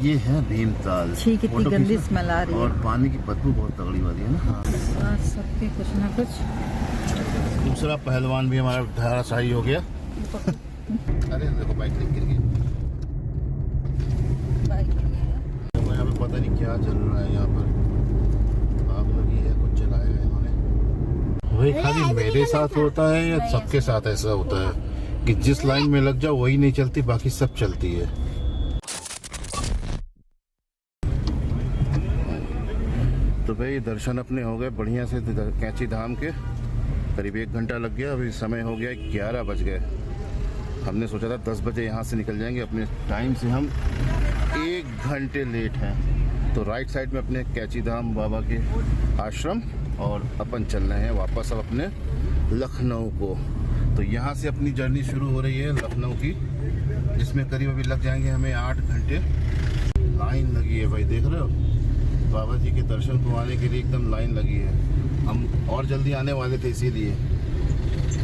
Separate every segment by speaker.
Speaker 1: ये है भीमताल।
Speaker 2: छी कितनी गंदी स्मेल आ रही है
Speaker 1: और पानी की बदबू बहुत तगड़ी वाली है ना।
Speaker 2: आज सबके कुछ ना कुछ।
Speaker 1: दूसरा पहलवान भी हमारा धाराशाही हो गया। अरे देखो बाइक गिर गई। देखो यहाँ पे पता नहीं क्या चल रहा है, यहाँ पर आग लगी है, कुछ जलाया है इन्होंने। वही खाली मेरे साथ होता है या सबके साथ ऐसा होता है कि जिस लाइन में लग जाओ वही नहीं चलती, बाकी सब चलती है। तो भाई दर्शन अपने हो गए बढ़िया से कैंची धाम के। करीब 1 घंटा लग गया। अभी समय हो गया 11 बज गए। हमने सोचा था 10 बजे यहाँ से निकल जाएंगे, अपने टाइम से हम 1 घंटे लेट हैं। तो राइट साइड में अपने कैंची धाम बाबा के आश्रम और अपन चल रहे हैं वापस अब अपने लखनऊ को। तो यहाँ से अपनी जर्नी शुरू हो रही है लखनऊ की, जिसमें करीब अभी लग जाएंगे हमें 8 घंटे। लाइन लगी है भाई, देख रहे हो, बाबा जी के दर्शन को आने के लिए एकदम लाइन लगी है। हम और जल्दी आने वाले थे इसीलिए,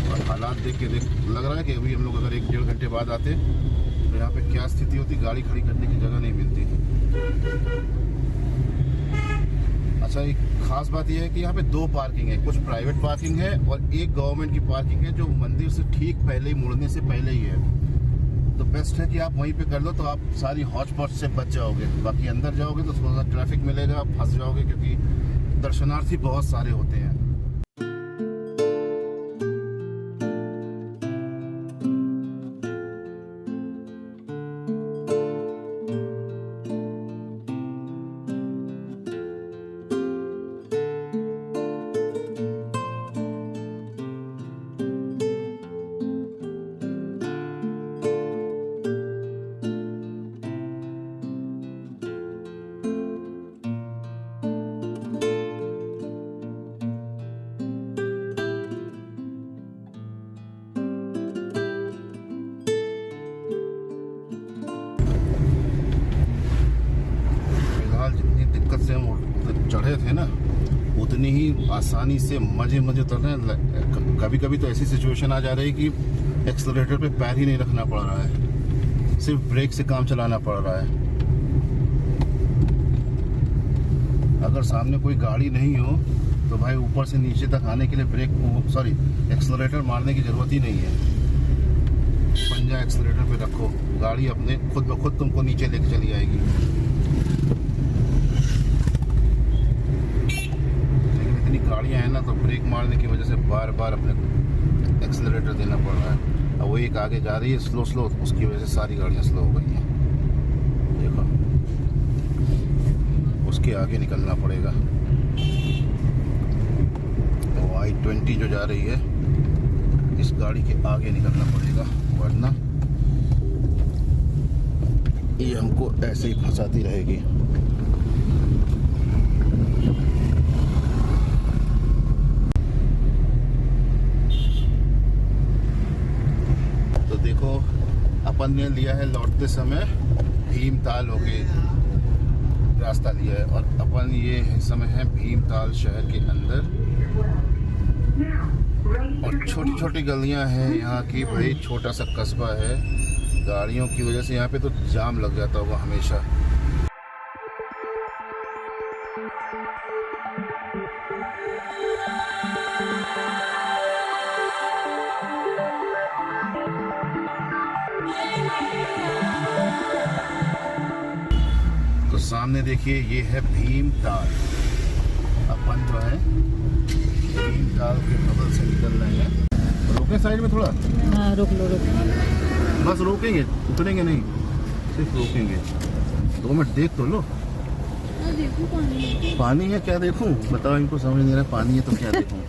Speaker 1: और हालात देख के लग रहा है कि अभी हम लोग अगर 1-1.5 घंटे बाद आते तो यहाँ पे क्या स्थिति होती, गाड़ी खड़ी करने की जगह नहीं मिलती थी। अच्छा, एक खास बात यह है कि यहाँ पे 2 पार्किंग है, कुछ प्राइवेट पार्किंग है और एक गवर्नमेंट की पार्किंग है जो मंदिर से ठीक पहले ही, मुड़ने से पहले ही है। तो बेस्ट है कि आप वहीं पे कर लो, तो आप सारी हॉटस्पॉट से बच जाओगे। बाकी अंदर जाओगे तो थोड़ा सा ट्रैफिक मिलेगा, आप फंस जाओगे, क्योंकि दर्शनार्थी बहुत सारे होते हैं। चढ़े थे ना, उतनी ही आसानी से मजे उतर रहे हैं। कभी कभी तो ऐसी सिचुएशन आ जा रही है कि एक्सेलरेटर पे पैर ही नहीं रखना पड़ रहा है, सिर्फ ब्रेक से काम चलाना पड़ रहा है। अगर सामने कोई गाड़ी नहीं हो तो भाई ऊपर से नीचे तक आने के लिए एक्सेलरेटर मारने की जरूरत ही नहीं है। पंजा एक्सेलरेटर पे रखो, गाड़ी अपने खुद ब खुद तुमको नीचे लेके चली आएगी। गाड़ियाँ हैं ना, तो ब्रेक मारने की वजह से बार बार अपने एक्सेलरेटर देना पड़ रहा है। अब वो एक आगे जा रही है स्लो, उसकी वजह से सारी गाड़ियाँ स्लो हो गई हैं। देखो, उसके आगे निकलना पड़ेगा। वो I-20 जो जा रही है, इस गाड़ी के आगे निकलना पड़ेगा, वरना ये हमको ऐसे ही फंसाती रहेगी। अपन ने लिया है लौटते समय भीमताल होके रास्ता लिया है, और अपन ये समय है भीमताल शहर के अंदर। और छोटी छोटी गलियां हैं यहाँ की, भाई छोटा सा कस्बा है। गाड़ियों की वजह से यहाँ पे तो जाम लग जाता होगा हमेशा। तो सामने देखिए, ये है भीमताल। अपन जो है भीमताल के बगल से निकल रहे हैं। रोके साइड में थोड़ा?
Speaker 2: हाँ, रोक लो।
Speaker 1: बस रोकेंगे, उतरेंगे नहीं, सिर्फ रोकेंगे। 2 मिनट देख तो लो। देखो पानी है, क्या देखूं? बताओ, इनको समझ नहीं रहा पानी है तो क्या देखूं।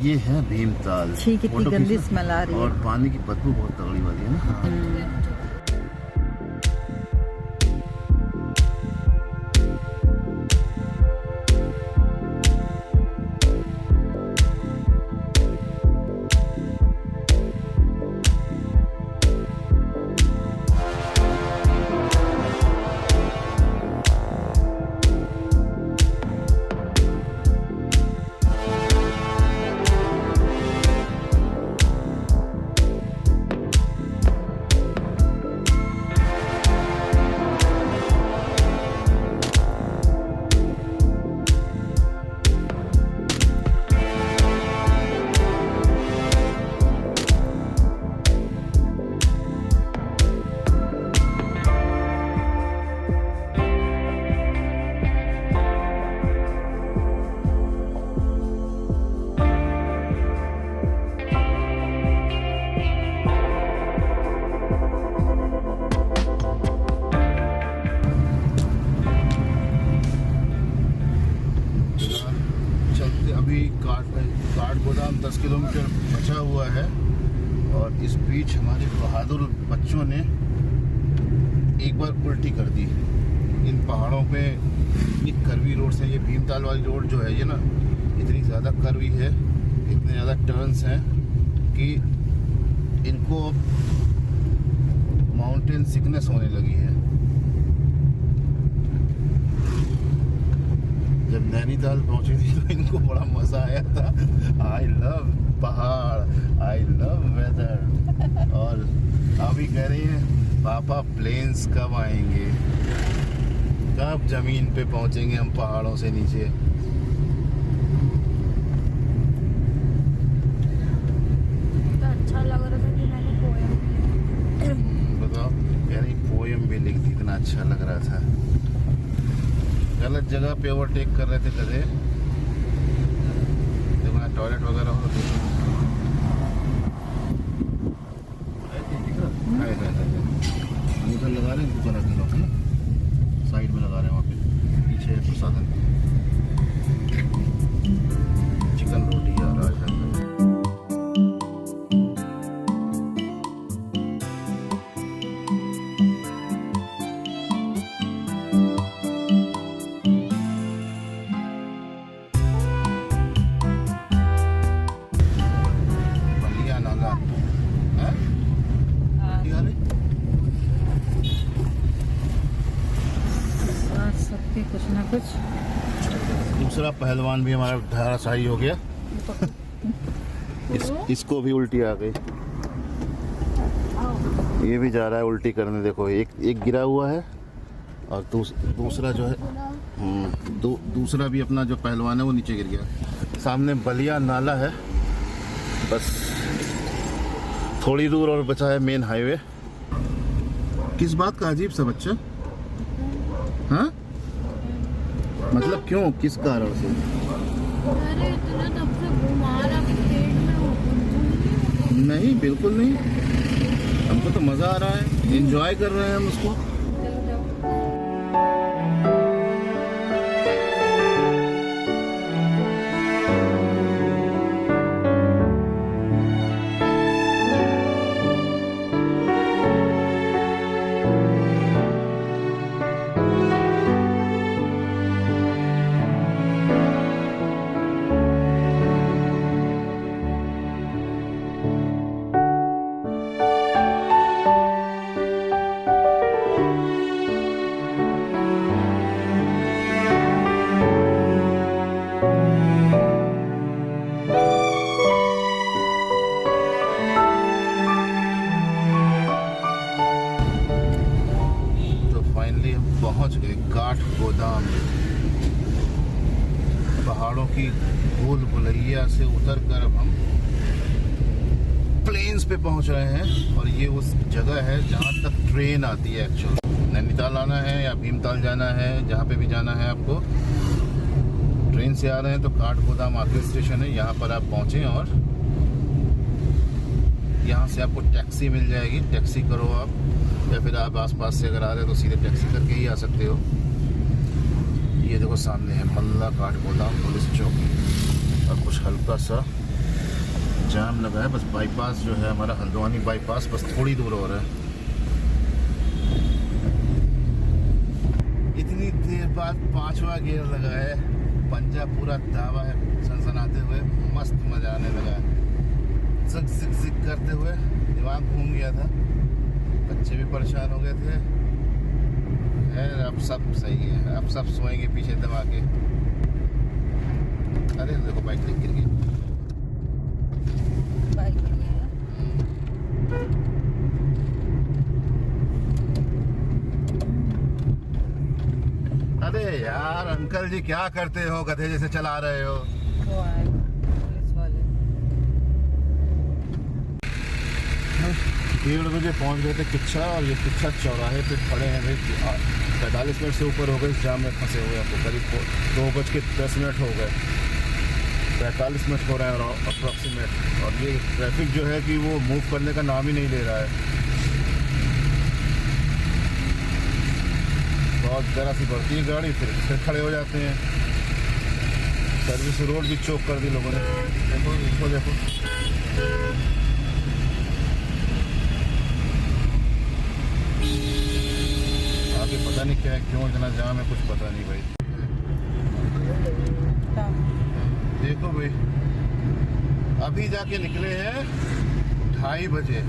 Speaker 1: ये है भीमताल।
Speaker 2: छी कितनी गंदी स्मेल आ रही है,
Speaker 1: और पानी की बदबू बहुत तगड़ी वाली है ना। 10 किलोमीटर बचा हुआ है और इस बीच हमारे बहादुर बच्चों ने एक बार उल्टी कर दी। इन पहाड़ों पे इतनी कर्वी रोड है, ये भीमताल वाली रोड जो है ये ना इतनी ज़्यादा कर्वी है, इतने ज़्यादा टर्न्स हैं कि इनको माउंटेन सिकनेस होने लगी है। जब नैनीताल पहुंचे थे तो इनको बड़ा मज़ा आया था। आई लव पहाड़, आई लव वेदर। और अभी कह रही हैं पापा प्लेन्स कब आएंगे, कब जमीन पे पहुंचेंगे हम पहाड़ों से नीचे।
Speaker 2: अच्छा लग रहा था कि मैंने पोएम
Speaker 1: बताओ, यानी पोएम भी लिख दी, इतना अच्छा लग रहा था। गलत जगह पे ओवरटेक कर रहे थे गधे। देखो ना टॉयलेट वगैरह हो तो उधर लगा रहे हैं, दुकान के लोग है ना, साइड में लगा रहे हैं, वहाँ पे पीछे है प्रसादन चिकन रोटी या राजहंस।
Speaker 2: सबके कुछ ना कुछ।
Speaker 1: दूसरा पहलवान भी हमारा धाराशाही हो गया। इसको भी उल्टी आ गई, ये भी जा रहा है उल्टी करने। देखो एक गिरा हुआ है और दूसरा जो है दूसरा भी अपना जो पहलवान है वो नीचे गिर गया। सामने बलिया नाला है, बस थोड़ी दूर और बचा है मेन हाईवे। किस बात का अजीब सा बच्चा, हाँ मतलब क्यों, किस कारण से?
Speaker 2: अरे इतना तब से घुमा रहा पेट में हो।
Speaker 1: नहीं बिल्कुल नहीं, हमको तो मज़ा आ रहा है, एंजॉय कर रहे हैं हम उसको। पहुंच गए काठगोदाम। पहाड़ों की भूल भुलैया से उतरकर अब हम प्लेन्स पे पहुंच रहे हैं और ये उस जगह है जहां तक ट्रेन आती है। एक्चुअली नैनीताल आना है या भीमताल जाना है, जहां पे भी जाना है आपको, ट्रेन से आ रहे हैं तो काठगोदाम आखिरी स्टेशन है, यहाँ पर आप पहुंचे और यहाँ से आपको टैक्सी मिल जाएगी। टैक्सी करो आप, या फिर आप आसपास से अगर आ रहे हो तो सीधे टैक्सी करके ही आ सकते हो। ये देखो सामने है मल्ला काठगोदाम पुलिस चौकी और कुछ हल्का सा जाम लगा है। बस बाईपास जो है हमारा हल्द्वानी बाईपास बस थोड़ी दूर और है। इतनी देर बाद 5वां गियर लगा है, पंजा पूरा दावा है सनसनाते हुए, मस्त मजा आने लगा है। जिग जिग जिग करते हुए दिमाग घूम गया था, बच्चे भी परेशान हो गए थे। अब सब सही है, अब सब सोएंगे पीछे दबा के। अरे देखो बाइक गिर गई। अरे यार अंकल जी क्या करते हो, गधे जैसे चला रहे हो।
Speaker 2: पुलिस वाले
Speaker 1: 1:30 बजे पहुंच गए थे किच्छा, और ये किच्छा चौराहे पे खड़े हैं भाई। 45 मिनट से ऊपर हो गए इस जाम में फंसे हुए। आपको करीब 2:10 हो गए, 45 मिनट हो रहा है और अप्रॉक्सीमेट। और ये ट्रैफिक जो है कि वो मूव करने का नाम ही नहीं ले रहा है। बहुत ज़रा सी बढ़ती है गाड़ी, फिर खड़े हो जाते हैं। सर्विस रोड भी चौक कर दी लोगों ने। देखो देखो देखो, आगे पता नहीं क्या है, क्यों इतना जाम है, कुछ पता नहीं भाई। देखो भाई, अभी जाके निकले हैं 2:30 बजे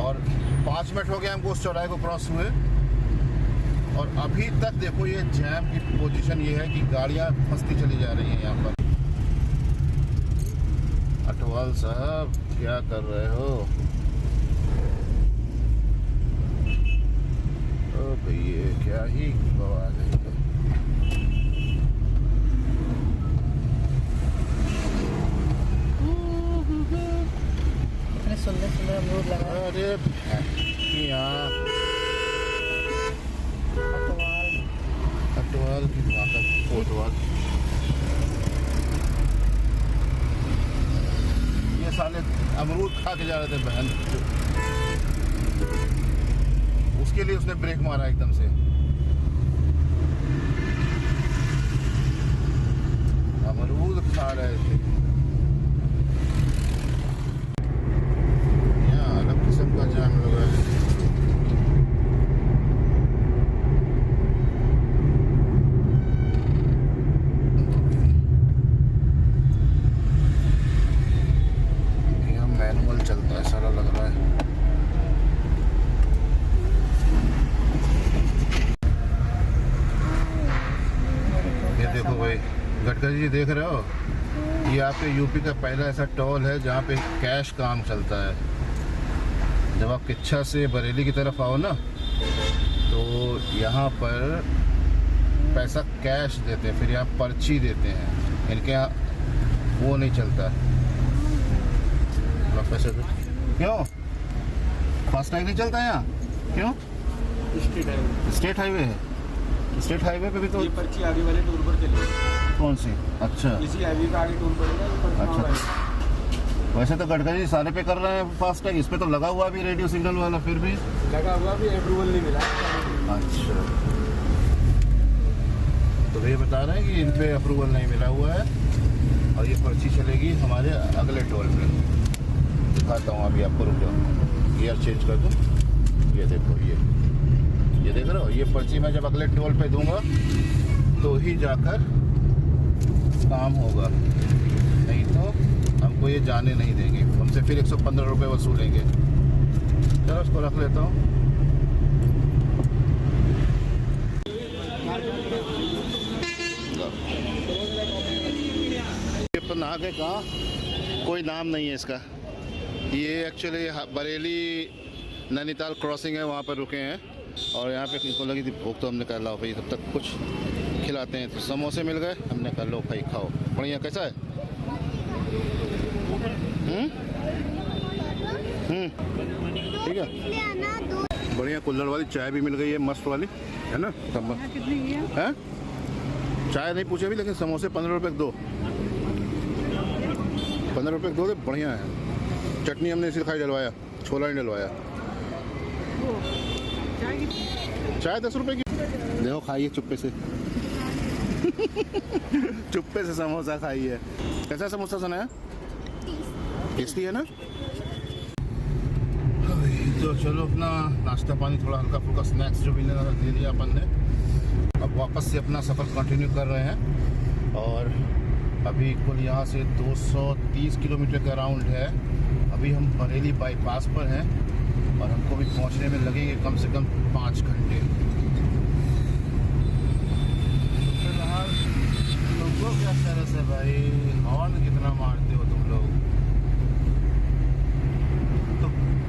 Speaker 1: और 5 मिनट हो गए हमको उस चौराहे को क्रॉस हुए, और अभी तक देखो ये जैम की पोजीशन ये है कि गाड़ियां फंसती चली जा रही हैं यहाँ पर। अटवाल साहब क्या कर रहे हो? ओ भैया क्या ही बवाल है।
Speaker 3: इतने सुंदर सुंदर अमरूद लगा है।
Speaker 1: अरे यहाँ अटवाल की वहाँ का कोतवाल, ये साले अमरूद खा के जा रहे थे बहन, उसके लिए उसने ब्रेक मारा एकदम से। अमरूद खा रहे थे। यहाँ अलग किस्म का जाम लगा है। यहाँ मैनुअल चलता है, सारा लग रहा है। ये देखो भाई, गडकरी जी देख रहे हो, ये आपके यूपी का पहला ऐसा टोल है जहाँ पे कैश काम चलता है। जब आप किच्छा से बरेली की तरफ आओ ना, तो यहाँ पर पैसा कैश देते हैं, फिर यहाँ पर्ची देते हैं। इनके यहाँ वो नहीं चलता। पैसे दो। क्यों फास्टैग नहीं चलता यहाँ? क्यों? स्टेट हाईवे है। स्टेट हाईवे पे भी तो
Speaker 4: ये पर्ची आगे वाले टूर पर चलेगी।
Speaker 1: कौन सी? अच्छा
Speaker 4: इसी हाईवे पे आगे टूर पड़ेगा, ये पर्ची वहाँ
Speaker 1: अच्छा। वैसे तो गडकरी जी सारे पे कर रहे हैं फास्टैग, इस पे तो लगा हुआ भी रेडियो सिग्नल वाला, फिर भी
Speaker 4: लगा हुआ भी अप्रूवल नहीं मिला।
Speaker 1: अच्छा, तो ये बता रहे हैं कि इन पे अप्रूवल नहीं मिला हुआ है, और ये पर्ची चलेगी हमारे अगले टोल पे। दिखाता हूँ अभी आपको, रुक जाओ, गियर चेंज कर दूँ। ये देखो, ये देख रहे हो, ये पर्ची मैं जब अगले टोल पे दूंगा तो ही जाकर काम होगा, नहीं तो हमको ये जाने नहीं देंगे। हमसे फिर 115 रुपये वसूलेंगे। चलो उसको रख लेता हूँ। ये नहा के कहाँ, कोई नाम नहीं है इसका। ये एक्चुअली बरेली नैनीताल क्रॉसिंग है, वहाँ पर रुके हैं, और यहाँ पे इनको लगी थी भूख, तो हमने कहा लो भाई तब तक कुछ खिलाते हैं। तो समोसे मिल गए, हमने कहा लो भाई खाओ। बढ़िया, कैसा है? ठीक है, बढ़िया। कुल्हड़ वाली चाय भी मिल गई है, मस्त वाली है ना।
Speaker 3: कितनी की है?
Speaker 1: हैं? चाय नहीं पूछे भी, लेकिन समोसे 15 रुपये के 2। 15 रुपये के 2 बढ़िया है। चटनी हमने इसी खाई डलवाया, छोला नहीं डलवाया। चाय 10 रुपये की। देखो खाइए चुप्पे से चुप्पे से समोसा खाइए। कैसा समोसा सुना है? टेस्टी है ना। तो चलो अपना नाश्ता पानी, थोड़ा हल्का फुल्का स्नैक्स जो भी ले लिया अपन ने। अब वापस से अपना सफ़र कंटिन्यू कर रहे हैं, और अभी कुल यहाँ से 230 किलोमीटर का राउंड है। अभी हम बरेली बाईपास पर हैं, और हमको भी पहुँचने में लगेंगे कम से कम 5 घंटे। फिलहाल लोगों क्या तरह से भाई, हॉर्न कितना मारते हो तुम लोग। तो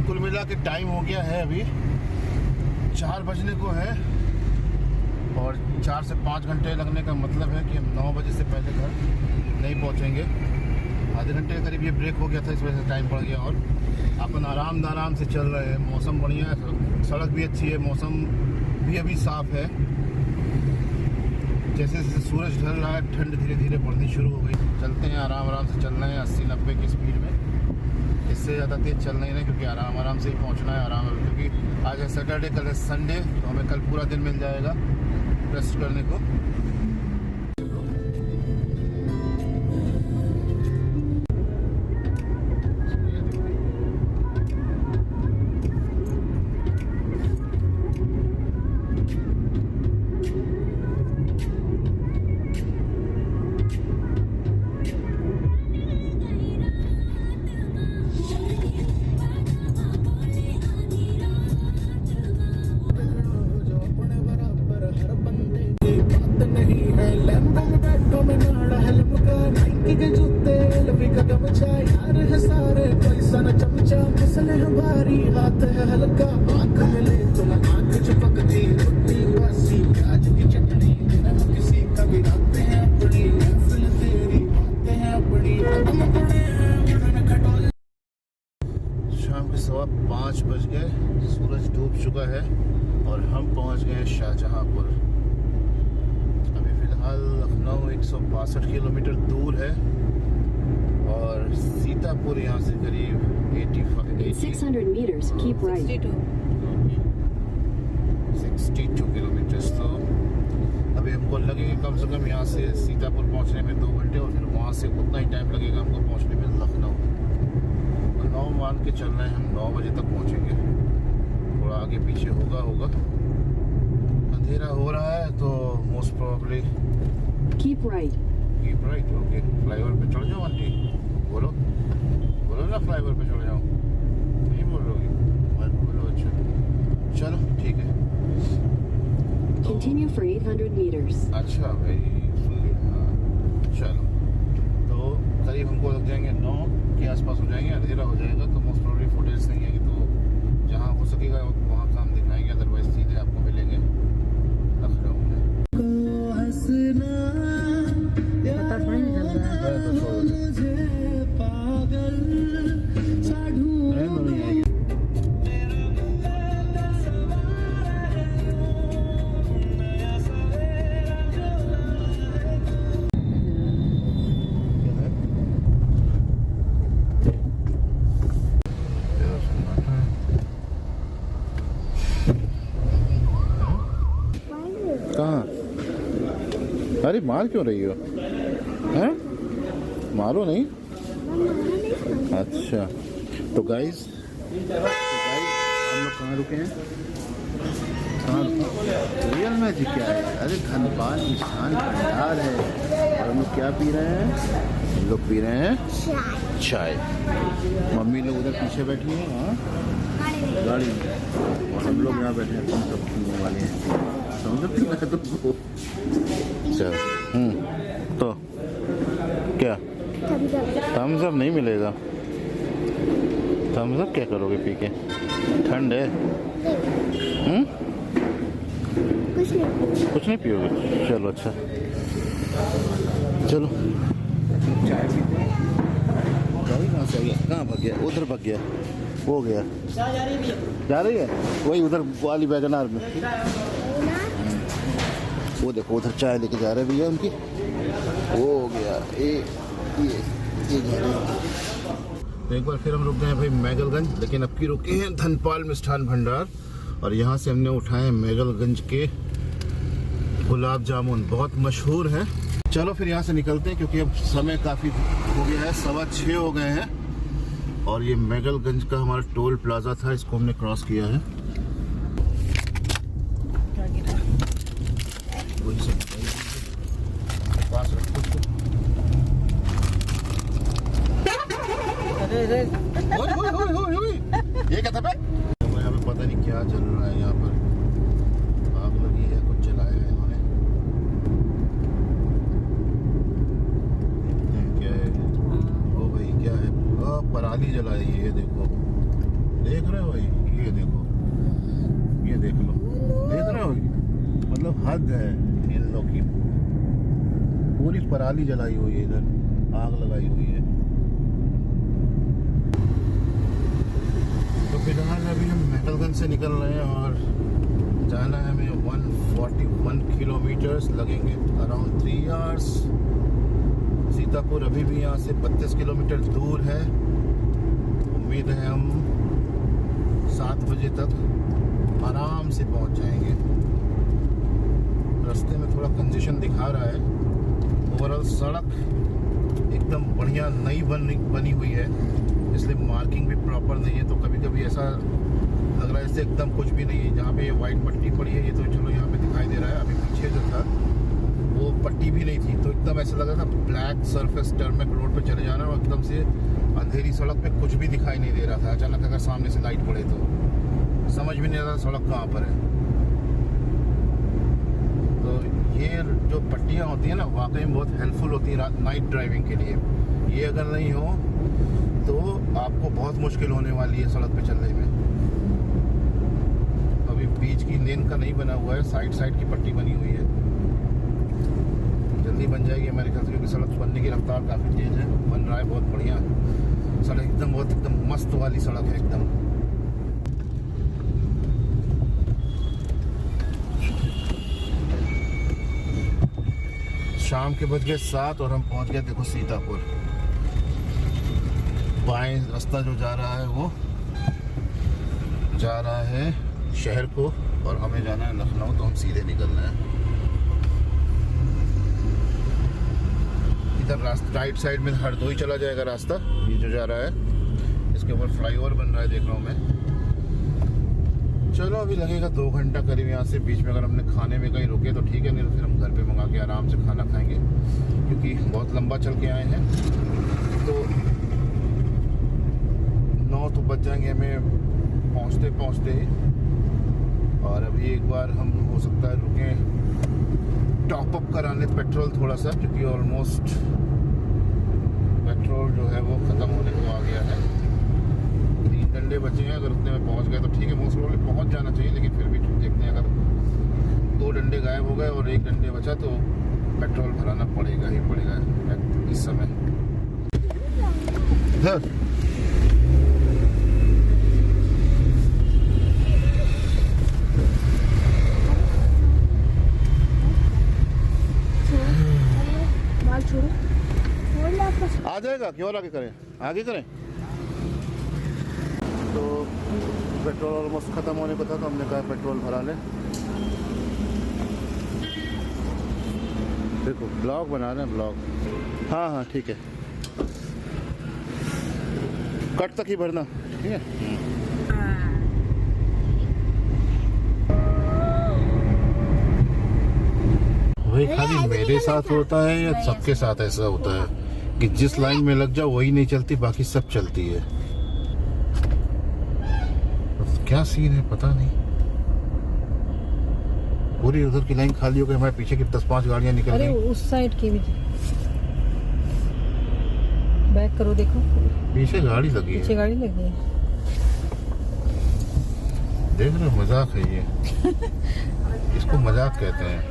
Speaker 1: कुल मिला के टाइम हो गया है, अभी 4 बजने को है, और 4 से 5 घंटे लगने का मतलब है कि हम 9 बजे से पहले घर नहीं पहुंचेंगे। आधे घंटे के करीब ये ब्रेक हो गया था, इस वजह से टाइम पड़ गया। और अपन आराम से चल रहे हैं, मौसम बढ़िया है, सड़क भी अच्छी है, मौसम भी अभी साफ़ है। जैसे जैसे सूरज ढल रहा है, ठंड धीरे धीरे बढ़नी शुरू हो गई। चलते हैं, आराम से चल रहे हैं 80-90 की स्पीड में। इससे ज़्यादा तेज़ चल नहीं रहे, क्योंकि आराम से ही पहुंचना है। क्योंकि आज है सैटरडे, कल है संडे, तो हमें कल पूरा दिन मिल जाएगा रेस्ट करने को। बात है हल्का आंख मिले तो ना आंख चपकती रोटी बासी प्याज की चटनी हम किसी का भी राते हैं अपनी महफिल तेरी बातें हैं अपनी हम पड़े हैं मन खटोले। शाम के 5:15 बज गए, सूरज डूब चुका है और हम पहुंच गए शाहजहांपुर। अभी फिलहाल लखनऊ 162 किलोमीटर दूर है और सीतापुर यहाँ से करीब
Speaker 5: 600 meters, keep right.
Speaker 1: 62 किलोमीटर। तो अभी हमको लगेगा कम से कम यहाँ से सीतापुर पहुँचने में 2 घंटे और फिर वहाँ से उतना ही टाइम लगेगा हमको पहुँचने में लखनऊ। 9 मान के चल रहे हैं, हम 9 बजे तक पहुँचेंगे। थोड़ा आगे पीछे होगा अंधेरा हो रहा है तो most probably
Speaker 5: Keep right.
Speaker 1: Okay. Flyover पे चढ़ जाओ आंटी, बोलो ना फ्लाईओवर पे चढ़ जाओ। नहीं बोलोगी? मत बोलो। अच्छा चलो ठीक है।
Speaker 5: Continue for 800 meters.
Speaker 1: अच्छा भाई सुन लिया। हाँ, चलो तो करीब हमको लग जाएंगे 9 के आसपास हो जाएंगे। अंधेरा हो जाएगा तो मोस्ट प्रोबेबली फुटेज नहीं आएगी, तो जहाँ हो सकेगा वहाँ काम दिखाएंगे, अदरवाइज सीधे आपको मिलेंगे लखनऊ में।
Speaker 3: पता थोड़ी नहीं चल रहा है।
Speaker 1: कहाँ? अरे मार क्यों रही हो? हैं? मारो नहीं। अच्छा तो गाइस हम लोग कहाँ रुके हैं? रियल मैजिक क्या है? अरे धनपाल मिष्ठान भंडार है और हम लोग क्या पी रहे हैं? हम लोग पी रहे हैं चाय। मम्मी लोग उधर पीछे बैठी हैं, हाँ गाड़ी में, और हम लोग यहाँ बैठे हैं, हम सब पीने वाले हैं। समझ तुमको? चल तो क्या थम्स अप नहीं मिलेगा? थम्स अप क्या करोगे पी के? ठंड है। कुछ नहीं पियोगे? चलो अच्छा चलो चाय पीते हैं। गाड़ी कहाँ से आ गया? कहाँ भाग गया? उधर भाग गया, हो गया। जा रही है वही उधर वाली वैगनार में। वो देखो उधर चाय लेके जा रहे हैं भैया उनकी। वो हो गया ये तो एक बार फिर हम रुक गए भाई मैगलगंज, लेकिन अब की रुके हैं धनपाल मिष्ठान भंडार और यहाँ से हमने उठाए मैगलगंज के गुलाब जामुन, बहुत मशहूर हैं। चलो फिर यहाँ से निकलते हैं क्योंकि अब समय काफ़ी हो गया है, 6:15 हो गए हैं और ये मैगलगंज का हमारा टोल प्लाजा था, इसको हमने क्रॉस किया है। वही से पास रखो उसको। ओए, ये क्या था बे? यहाँ पे पता नहीं क्या चल रहा है, यहाँ पर आग लगी है, कुछ जलाया है इन्होंने। क्या है? ओ भाई क्या है? पराली जलाई है, ये देखो, देख रहे हो भाई? ये देखो, ये देख लो, देख रहे हो? मतलब हद है इन लोग की, पूरी पराली जलाई हुई है, इधर आग लगाई हुई है। तो फिलहाल अभी हम मैगलगंज से निकल रहे हैं और जाना है हमें 141 किलोमीटर्स, लगेंगे अराउंड 3 आवर्स। सीतापुर अभी भी यहाँ से 32 किलोमीटर दूर है। उम्मीद है हम 7 बजे तक आराम से पहुँच जाएंगे। रास्ते में थोड़ा कंजेशन दिखा रहा है। ओवरऑल सड़क एकदम बढ़िया नई बनी हुई है, इसलिए मार्किंग भी प्रॉपर नहीं है, तो कभी कभी ऐसा लग रहा है जैसे एकदम कुछ भी नहीं है। जहाँ पे ये वाइट पट्टी पड़ी है, ये तो चलो यहाँ पे दिखाई दे रहा है, अभी पीछे जो था वो पट्टी भी नहीं थी, तो एकदम ऐसा लग रहा था ब्लैक सरफेस टर्मेक रोड पे चले जाना और एकदम से अंधेरी सड़क पे कुछ भी दिखाई नहीं दे रहा था। अचानक अगर सामने से लाइट पड़े तो समझ भी नहीं आ रहा सड़क कहाँ पर है। तो ये जो पट्टियाँ होती हैं ना, वाकई में बहुत हेल्पफुल होती हैं नाइट ड्राइविंग के लिए। ये अगर नहीं हो तो आपको बहुत मुश्किल होने वाली है सड़क पे चलने में। बीच की लेन का नहीं बना हुआ है, साइड साइड की पट्टी बनी हुई है। जल्दी बन जाएगी हमारे ख्याल से, क्योंकि सड़क बनने की रफ्तार काफ़ी तेज़ है। बन रहा है बहुत बढ़िया सड़क, एकदम बहुत एकदम मस्त वाली सड़क है एकदम। शाम के बज गए 7 और हम पहुंच गए देखो सीतापुर। बाएं रास्ता जो जा रहा है वो जा रहा है शहर को, और हमें जाना है लखनऊ, तो हम सीधे निकलना है। इधर रास्ता राइट साइड में हरदोई चला जाएगा रास्ता, ये जो जा रहा है, इसके ऊपर फ्लाईओवर बन रहा है देख रहा हूँ मैं। चलो अभी लगेगा 2 घंटा करीब यहाँ से। बीच में अगर हमने खाने में कहीं रुके तो ठीक है, नहीं तो फिर हम घर पे मंगा के आराम से खाना खाएंगे, क्योंकि बहुत लंबा चल के आए हैं। तो 9 तो बज जाएंगे हमें पहुँचते पहुँचते ही। और अभी एक बार हम हो सकता है रुकें टॉप अप कराने पेट्रोल थोड़ा सा, क्योंकि ऑलमोस्ट पेट्रोल जो है वो ख़त्म होने को आ गया है। 3 डंडे बचे हैं, अगर उतने में पहुंच गए तो ठीक है, मोस्ट प्रोबेबली पहुंच जाना चाहिए, लेकिन फिर भी देखते हैं। अगर 2 डंडे गायब हो गए और 1 डंडे बचा तो पेट्रोल भराना पड़ेगा ही पड़ेगा इस समय। आ जाएगा, क्यों आगे करें, आगे करें। तो पेट्रोल ऑलमोस्ट ख़त्म होने को था, तो हमने कहा पेट्रोल भरा लें। देखो ब्लॉग बना रहे हैं, ब्लॉग। हाँ हाँ ठीक है, कट तक ही भरना, ठीक है। वही खाली मेरे साथ होता है या सबके साथ ऐसा होता है कि जिस लाइन में लग जाओ वही नहीं चलती, बाकी सब चलती है। क्या सीन है पता नहीं। पूरी उधर की लाइन खाली हो गई, हमारे पीछे की 10-5 गाड़ियां निकल गई।
Speaker 3: अरे उस साइड की भी बैक करो, देखो
Speaker 1: पीछे गाड़ी लगी है,
Speaker 3: पीछे गाड़ी लगी है।
Speaker 1: देख रहे हो, मजाक है ये। इसको मजाक कहते हैं।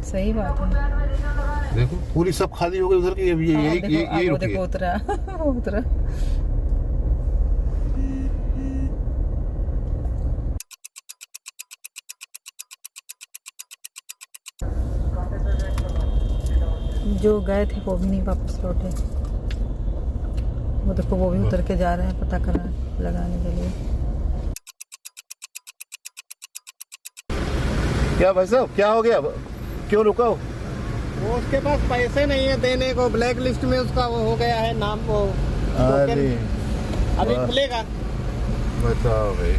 Speaker 3: सही बात है।
Speaker 1: देखो पूरी सब खाली हो गई उधर की, यही रुकी
Speaker 3: देखो
Speaker 1: है।
Speaker 3: उतरा उतरा। जो गए थे वो भी नहीं वापस लौटे। वो देखो वो भी उतर के जा रहे हैं पता करा लगाने के लिए।
Speaker 1: क्या भाई साहब, क्या हो गया, क्यों रुका हो?
Speaker 4: वो उसके पास पैसे नहीं है देने को, ब्लैक लिस्ट में उसका वो हो गया है नाम, वो
Speaker 1: अरे
Speaker 4: अभी खुलेगा।
Speaker 1: बताओ भाई,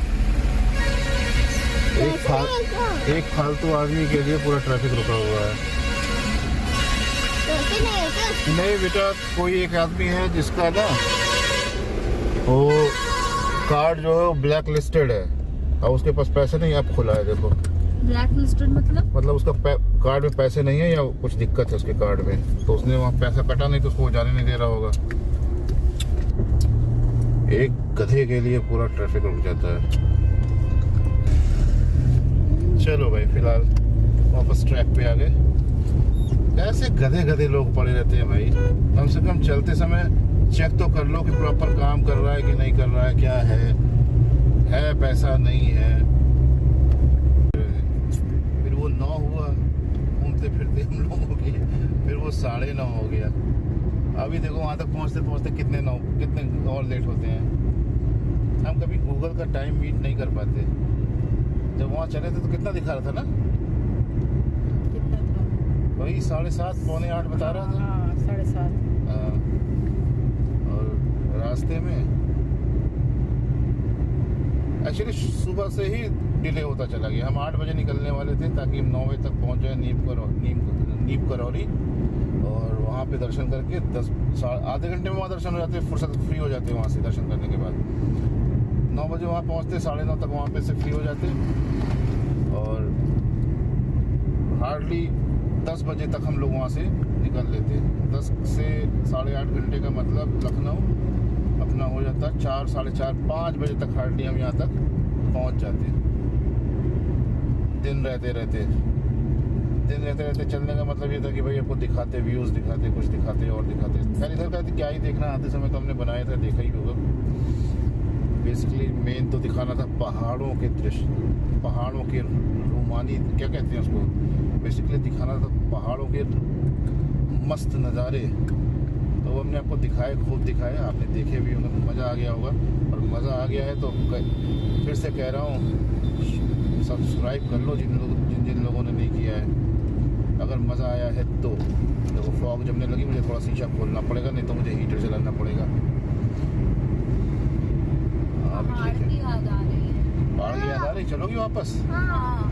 Speaker 1: एक फालतू आदमी के लिए पूरा ट्रैफिक रुका हुआ है। नहीं बेटा, कोई एक आदमी है जिसका ना वो कार्ड जो है वो ब्लैक लिस्टेड है, और उसके पास पैसे नहीं, अब खुला है। देखो
Speaker 2: ब्लैक लिस्टेड मतलब
Speaker 1: उसका कार्ड में पैसे नहीं है या कुछ दिक्कत है उसके कार्ड में, तो उसने वहाँ पैसा कटा नहीं तो उसको जाने नहीं दे रहा होगा। एक गधे के लिए पूरा ट्रैफिक रुक जाता है। चलो भाई फिलहाल वापस ट्रैक पे आ गए। ऐसे गधे गधे लोग पड़े रहते हैं भाई, कम से कम चलते समय चेक तो कर लो कि प्रॉपर काम कर रहा है कि नहीं कर रहा है, क्या है पैसा नहीं है। फिर वो 9 हुआ, घूमते फिरते हम लोगों की, फिर वो 9:30 हो गया। अभी देखो वहाँ तक पहुँचते पहुँचते कितने और लेट होते हैं। हम कभी गूगल का टाइम मीट नहीं कर पाते। जब वहाँ चले थे तो कितना दिखा रहा था ना,
Speaker 3: कितना था?
Speaker 1: वही 7:30 पौने 8 बता रहा था।
Speaker 3: हाँ 7:30।
Speaker 1: और रास्ते में एक्चुअली सुबह से ही डिले होता चला गया। हम 8 बजे निकलने वाले थे ताकि हम 9 बजे तक पहुंच जाए नीम करौली, और वहाँ पे दर्शन करके आधे घंटे में वहाँ दर्शन हो जाते, फुर्सत फ्री हो जाते वहाँ से दर्शन करने के बाद। 9 बजे वहाँ पहुँचते, 9:30 तक वहाँ पे से फ्री हो जाते, और हार्डली 10 बजे तक हम लोग वहाँ से निकल लेते। 10 से 8.5 घंटे का मतलब लखनऊ अपना हो जाता 4, 4:30, 5 बजे तक हार्डली हम यहाँ तक पहुँच जाते। दिन रहते रहते चलने का मतलब ये था कि भाई आपको दिखाते, व्यूज दिखाते, कुछ दिखाते और दिखाते। खैर इधर का क्या ही देखना, आते समय तो हमने बनाया था, देखा ही होगा। बेसिकली मेन तो दिखाना था पहाड़ों के दृश्य, पहाड़ों के रोमानी, क्या कहते हैं उसको, बेसिकली दिखाना था पहाड़ों के मस्त नज़ारे। तो वो हमने आपको दिखाए, खूब दिखाए, आपने देखे भी होंगे, मज़ा आ गया होगा। और मज़ा आ गया है तो फिर से कह रहा हूँ, सब्सक्राइब कर लो जिन लोगों ने नहीं किया है। अगर मज़ा आया है तो देखो, फॉग जमने लगी, मुझे थोड़ा शीशा खोलना पड़ेगा, नहीं तो मुझे हीटर चलाना पड़ेगा।
Speaker 2: पहाड़ की याद आ रही है।
Speaker 1: पहाड़ की याद आ रही, चलोगी वापस?
Speaker 2: हाँ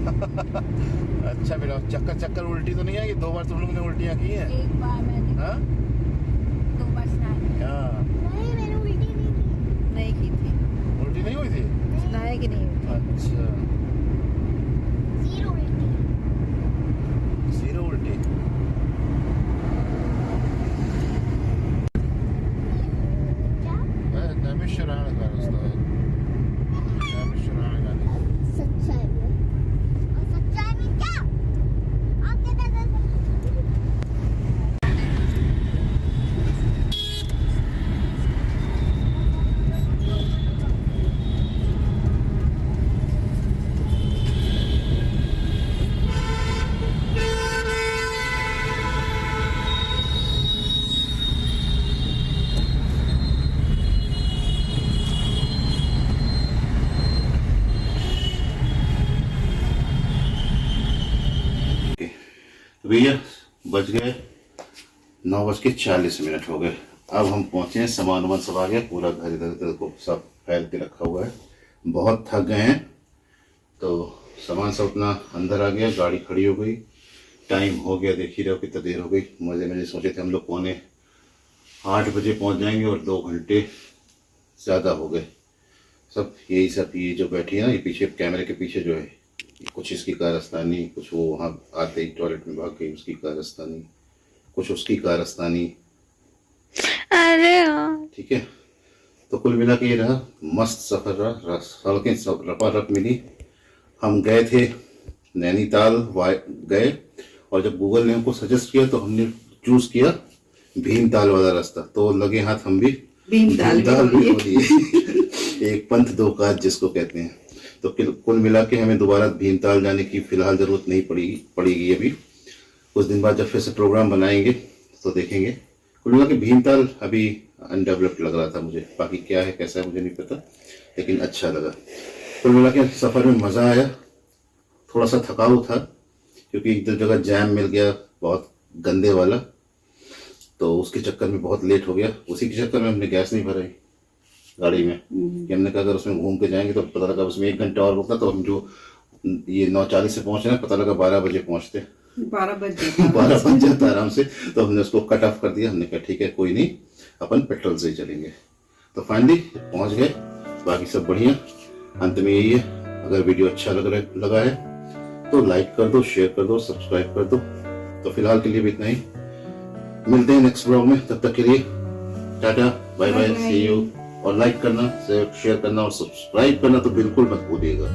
Speaker 1: अच्छा बेटा, चक्कर उल्टी तो नहीं आएगी? 2 बार तुम लोगों ने उल्टियाँ की हैं?
Speaker 2: एक बार मैंने
Speaker 1: हाँ
Speaker 2: 2 बार स्नान
Speaker 1: हाँ,
Speaker 2: नहीं की थी।
Speaker 1: उल्टी नहीं हुई थी?
Speaker 2: स्नान की नहीं हुई।
Speaker 1: अच्छा, जीरो उल्टी। नैमिषारण्य का रास्ता है, नैमिषारण्य का नहीं।
Speaker 6: सच्चाई में, और सच्चाई में क्या आपके दादा
Speaker 1: भैया बज गए 9:40 हो गए। अब हम पहुंचे हैं, सामान वामान सब आ गया, पूरा घर इधर उधर को सब फैल के रखा हुआ है। बहुत थक गए हैं तो सामान सब अपना अंदर आ गया, गाड़ी खड़ी हो गई, टाइम हो गया, देख ही रहे हो कितना देर हो गई। मजे सोचे थे हम लोग 7:45 बजे पहुंच जाएंगे और 2 घंटे ज़्यादा हो गए। सब यही सब, ये जो बैठी है ना, ये पीछे कैमरे के पीछे जो है, कुछ इसकी कारस्तानी, कुछ वो वहाँ आते ही टॉयलेट में भाग गई उसकी कारस्तानी, कुछ उसकी कारस्तानी।
Speaker 2: अरे हाँ,
Speaker 1: ठीक है, तो कुल मिला के ये रहा, मस्त सफ़र रहा, सड़कें सब रपारप मिली। हम गए थे नैनीताल गए, और जब गूगल ने हमको सजेस्ट किया तो हमने चूज़ किया भीमताल वाला रास्ता। तो लगे हाथ हम भी भीमताल भी हो लिए। एक पंथ दो काज जिसको कहते हैं। तो कुल मिला के हमें दोबारा भीमताल जाने की फिलहाल ज़रूरत नहीं पड़ेगी अभी। कुछ दिन बाद जब फिर से प्रोग्राम बनाएंगे तो देखेंगे। कुल मिला के भीमताल अभी अनडेवलप्ड लग रहा था मुझे, बाकी क्या है कैसा है मुझे नहीं पता, लेकिन अच्छा लगा। कुल मिला के सफ़र में मज़ा आया। थोड़ा सा थकाऊ था क्योंकि एक दो जगह जैम मिल गया बहुत गंदे वाला, तो उसके चक्कर में बहुत लेट हो गया। उसी के चक्कर में हमने गैस नहीं भराई गाड़ी में, कि हमने कहा अगर उसमें घूम के जाएंगे तो पता लगा उसमें 1 घंटा और रुकता, तो हम जो ये 9:40 से पहुंचे ना, पता लगा 12 बजे पहुंचते, 12 बज जाता आराम से। तो हमने उसको कट ऑफ कर दिया। हमने कहा ठीक है कोई नहीं, अपन पेट्रोल से ही चलेंगे। तो फाइनली पहुंच गए, बाकी सब बढ़िया। अंत में यही है, अगर वीडियो अच्छा लगा है तो लाइक कर दो, शेयर कर दो, सब्सक्राइब कर दो। तो फिलहाल के लिए भी इतना ही, मिलते हैं नेक्स्ट ब्लॉग में। तब तक के लिए tata bye bye, see you. और लाइक करना, शेयर करना और सब्सक्राइब करना तो बिल्कुल मत भूलिएगा।